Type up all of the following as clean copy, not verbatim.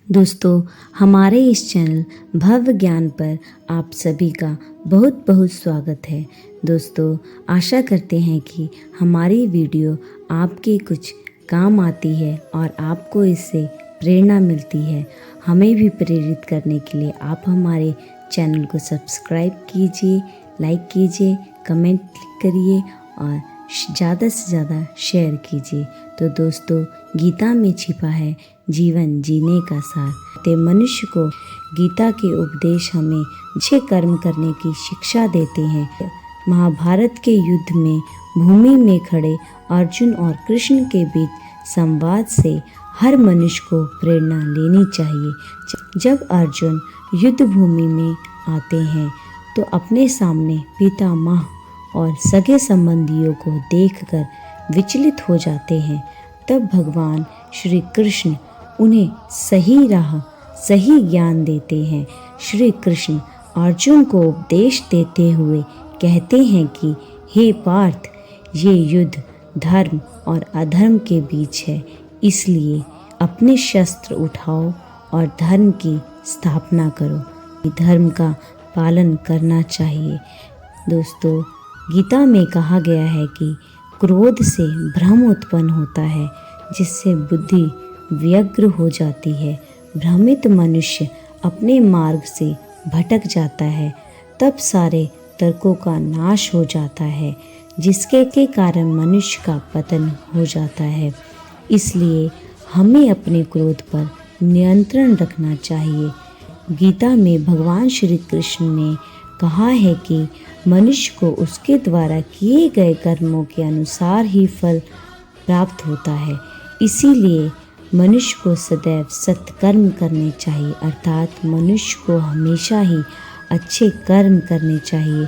दोस्तों, हमारे इस चैनल भव्य ज्ञान पर आप सभी का बहुत बहुत स्वागत है। दोस्तों, आशा करते हैं कि हमारी वीडियो आपके कुछ काम आती है और आपको इससे प्रेरणा मिलती है। हमें भी प्रेरित करने के लिए आप हमारे चैनल को सब्सक्राइब कीजिए, लाइक कीजिए, कमेंट करिए और ज़्यादा से ज़्यादा शेयर कीजिए। तो दोस्तों, गीता में छिपा है जीवन जीने का सार। ते मनुष्य को गीता के उपदेश हमें अच्छे कर्म करने की शिक्षा देते हैं। महाभारत के युद्ध में भूमि में खड़े अर्जुन और कृष्ण के बीच संवाद से हर मनुष्य को प्रेरणा लेनी चाहिए। जब अर्जुन युद्ध भूमि में आते हैं तो अपने सामने पितामह और सगे संबंधियों को देखकर विचलित हो जाते हैं। तब भगवान श्री कृष्ण उन्हें सही राह, सही ज्ञान देते हैं। श्री कृष्ण अर्जुन को उपदेश देते हुए कहते हैं कि हे पार्थ, ये युद्ध धर्म और अधर्म के बीच है, इसलिए अपने शस्त्र उठाओ और धर्म की स्थापना करो। धर्म का पालन करना चाहिए। दोस्तों, गीता में कहा गया है कि क्रोध से भ्रम उत्पन्न होता है, जिससे बुद्धि व्यग्र हो जाती है। भ्रमित मनुष्य अपने मार्ग से भटक जाता है, तब सारे तर्कों का नाश हो जाता है, जिसके के कारण मनुष्य का पतन हो जाता है। इसलिए हमें अपने क्रोध पर नियंत्रण रखना चाहिए। गीता में भगवान श्री कृष्ण ने कहा है कि मनुष्य को उसके द्वारा किए गए कर्मों के अनुसार ही फल प्राप्त होता है। इसीलिए मनुष्य को सदैव सत्कर्म करने चाहिए, अर्थात मनुष्य को हमेशा ही अच्छे कर्म करने चाहिए।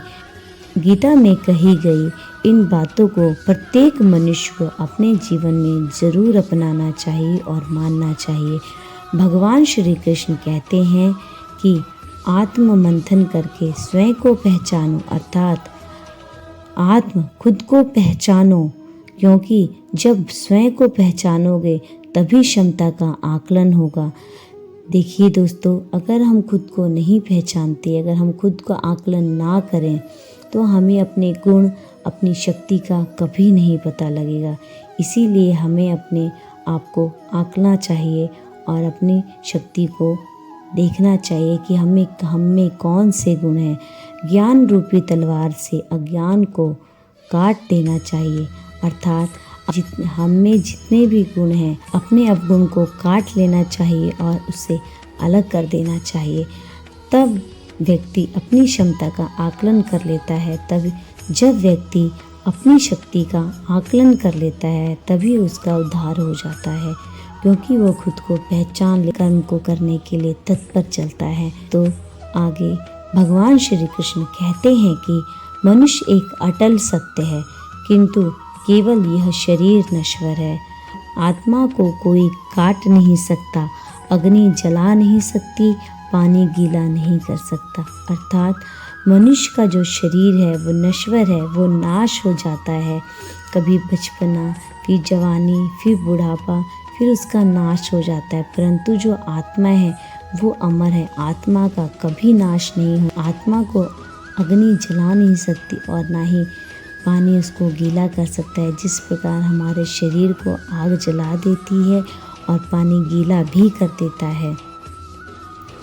गीता में कही गई इन बातों को प्रत्येक मनुष्य को अपने जीवन में जरूर अपनाना चाहिए और मानना चाहिए। भगवान श्री कृष्ण कहते हैं कि आत्म मंथन करके स्वयं को पहचानो, अर्थात आत्म खुद को पहचानो, क्योंकि जब स्वयं को पहचानोगे तभी क्षमता का आकलन होगा। देखिए दोस्तों, अगर हम खुद को नहीं पहचानते, अगर हम खुद का आकलन ना करें तो हमें अपने गुण, अपनी शक्ति का कभी नहीं पता लगेगा। इसीलिए हमें अपने आप को आंकना चाहिए और अपनी शक्ति को देखना चाहिए कि हम में कौन से गुण हैं। ज्ञान रूपी तलवार से अज्ञान को काट देना चाहिए, अर्थात हम में जितने भी गुण हैं अपने अवगुण को काट लेना चाहिए और उससे अलग कर देना चाहिए। तब व्यक्ति अपनी क्षमता का आकलन कर लेता है। तब जब व्यक्ति अपनी शक्ति का आकलन कर लेता है तभी उसका उद्धार हो जाता है, क्योंकि वो खुद को पहचान ले कर्म को करने के लिए तत्पर चलता है। तो आगे भगवान श्री कृष्ण कहते हैं कि मनुष्य एक अटल सत्य है, किंतु केवल यह शरीर नश्वर है। आत्मा को कोई काट नहीं सकता, अग्नि जला नहीं सकती, पानी गीला नहीं कर सकता। अर्थात मनुष्य का जो शरीर है वो नश्वर है, वो नाश हो जाता है। कभी बचपना, फिर जवानी, फिर बुढ़ापा, फिर उसका नाश हो जाता है। परंतु जो आत्मा है वो अमर है, आत्मा का कभी नाश नहीं हो। आत्मा को अग्नि जला नहीं सकती और ना ही पानी उसको गीला कर सकता है। जिस प्रकार हमारे शरीर को आग जला देती है और पानी गीला भी कर देता है।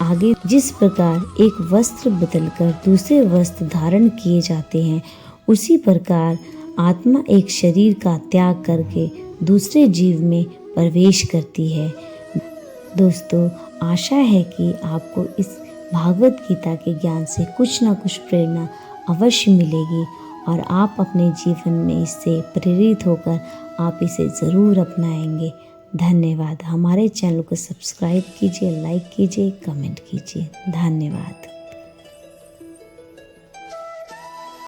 आगे जिस प्रकार एक वस्त्र बदलकर दूसरे वस्त्र धारण किए जाते हैं, उसी प्रकार आत्मा एक शरीर का त्याग करके दूसरे जीव में प्रवेश करती है। दोस्तों, आशा है कि आपको इस भागवत गीता के ज्ञान से कुछ ना कुछ प्रेरणा अवश्य मिलेगी और आप अपने जीवन में इससे प्रेरित होकर आप इसे ज़रूर अपनाएंगे। धन्यवाद। हमारे चैनल को सब्सक्राइब कीजिए, लाइक कीजिए, कमेंट कीजिए। धन्यवाद।